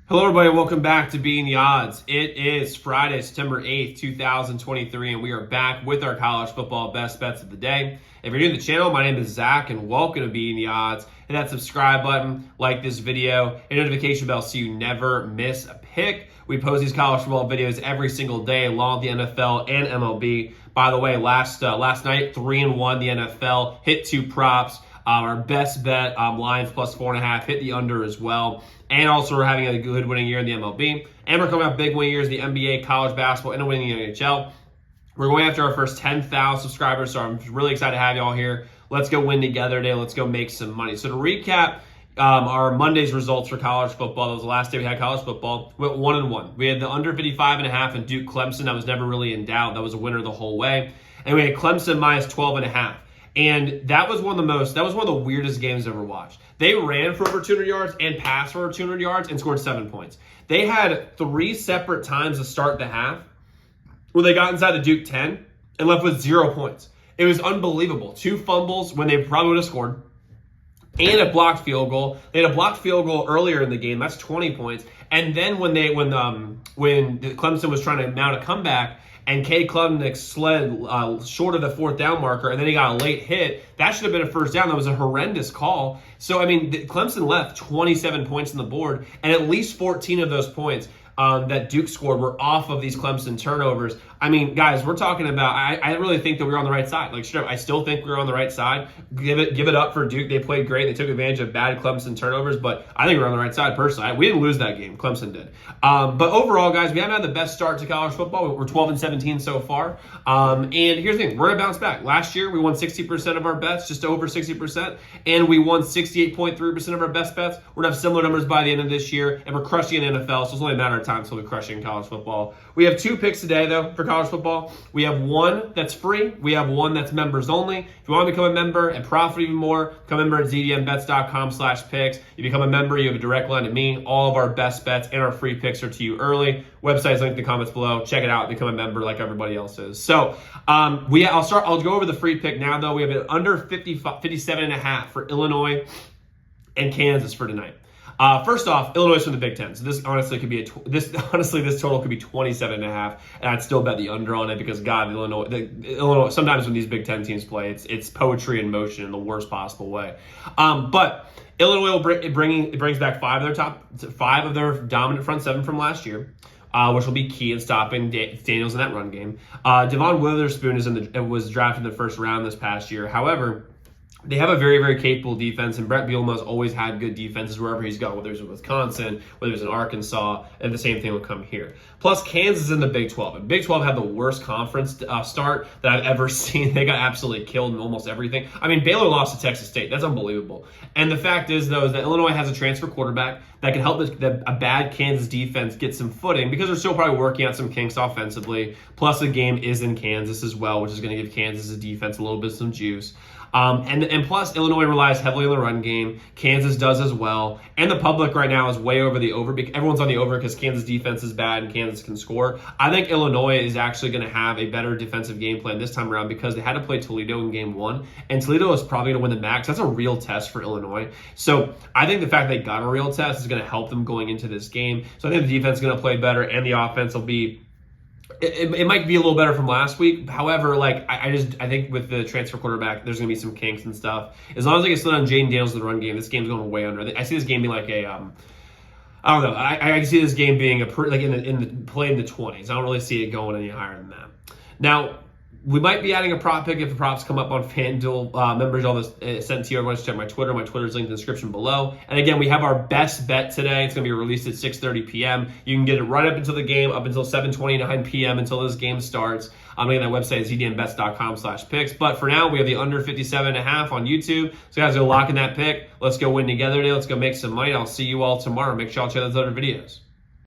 Hello, everybody. Welcome back to Beating the Odds. It is Friday, September 8th, 2023, and we are back with our college football best bets of the day. If you're new to the channel, my name is Zach, and welcome to Beating the Odds. Hit that subscribe button, like this video, and notification bell so you never miss a pick. We post these college football videos every single day, along with the NFL and MLB. By the way, last night, 3-1 the NFL, hit two props. Our best bet, Lions plus 4.5, hit the under as well. And also we're having a good winning year in the MLB. And we're coming off big winning years in the NBA, college basketball, and a winning NHL. We're going after our first 10,000 subscribers, so I'm really excited to have you all here. Let's go win together today. Let's go make some money. So to recap our Monday's results for college football, that was the last day we had college football, went 1-1. We had the under 55.5 and Duke Clemson. That was never really in doubt. That was a winner the whole way. And we had Clemson minus 12.5. And that was one of the weirdest games I've ever watched. They ran for over 200 yards and passed for over 200 yards and scored 7 points. They had 3 separate times to start the half where they got inside the Duke 10 and left with 0 points. It was unbelievable. 2 fumbles when they probably would have scored and a blocked field goal. They had a blocked field goal earlier in the game. That's 20 points. And then when Clemson was trying to mount a comeback, and Cade Klubnik slid short of the 4th down marker, and then he got a late hit. That should have been a first down. That was a horrendous call. So, I mean, Clemson left 27 points on the board, and at least 14 of those points that Duke scored were off of these Clemson turnovers. I mean, guys, we're talking about, I really think that we were on the right side. Like, straight up, I still think we were on the right side. Give it up for Duke. They played great. They took advantage of bad Clemson turnovers, but I think we're on the right side personally. We didn't lose that game. Clemson did. But overall, guys, we haven't had the best start to college football. We're 12-17 so far. And here's the thing. We're going to bounce back. Last year, we won 60% of our bets, just over 60%, and we won 68.3% of our best bets. We're going to have similar numbers by the end of this year, and we're crushing in NFL, so it's only a matter of time until we're crushing college football. We have 2 picks today, though, for college football. We have one that's free. We have one that's members only. If you want to become a member and profit even more, become a member at zdmbets.com/picks. You become a member, you have a direct line to me. All of our best bets and our free picks are to you early. Website's linked in the comments below. Check it out. Become a member like everybody else is. So I'll go over the free pick now, though. We have an under 57.5 for Illinois and Kansas for tonight. First off, Illinois from the Big Ten. So this honestly could be this total could be 27.5, and I'd still bet the under on it because God, Illinois. Sometimes when these Big Ten teams play, it's poetry in motion in the worst possible way. But Illinois brings back 5 of their dominant front 7 from last year. Which will be key in stopping Daniels in that run game. Devon Witherspoon was drafted in the first round this past year. However, they have a very, very capable defense, and Brett Bielema's always had good defenses wherever he's gone, whether it's in Wisconsin, whether it's in Arkansas, and the same thing will come here. Plus, Kansas in the Big 12. And Big 12 had the worst conference start that I've ever seen. They got absolutely killed in almost everything. I mean, Baylor lost to Texas State. That's unbelievable. And the fact is, though, is that Illinois has a transfer quarterback that can help a bad Kansas defense get some footing because they're still probably working out some kinks offensively. Plus, the game is in Kansas as well, which is going to give Kansas' defense a little bit of some juice. And plus, Illinois relies heavily on the run game. Kansas does as well. And the public right now is way over the over. Everyone's on the over because Kansas defense is bad and Kansas can score. I think Illinois is actually going to have a better defensive game plan this time around because they had to play Toledo in game 1. And Toledo is probably going to win the MAC. That's a real test for Illinois. So I think the fact they got a real test is going to help them going into this game. So I think the defense is going to play better and the offense will be It might be a little better from last week. However, I think with the transfer quarterback, there's going to be some kinks and stuff. As long as they get slid on Jaden Daniels in the run game, this game's going way under. I see this game being like a, I don't know. I see this game being in the 20s. I don't really see it going any higher than that. Now, we might be adding a prop pick if the props come up on FanDuel. Members, all this sent to you. Everyone should check my Twitter. My Twitter's linked in the description below. And again, we have our best bet today. It's going to be released at 6:30 p.m. You can get it right up until the game, up until 7:29 p.m. until this game starts. Again, that website is zdmbets.com/picks. But for now, we have the under 57.5 on YouTube. So guys, go lock in that pick. Let's go win together today. Let's go make some money. I'll see you all tomorrow. Make sure y'all check those other videos.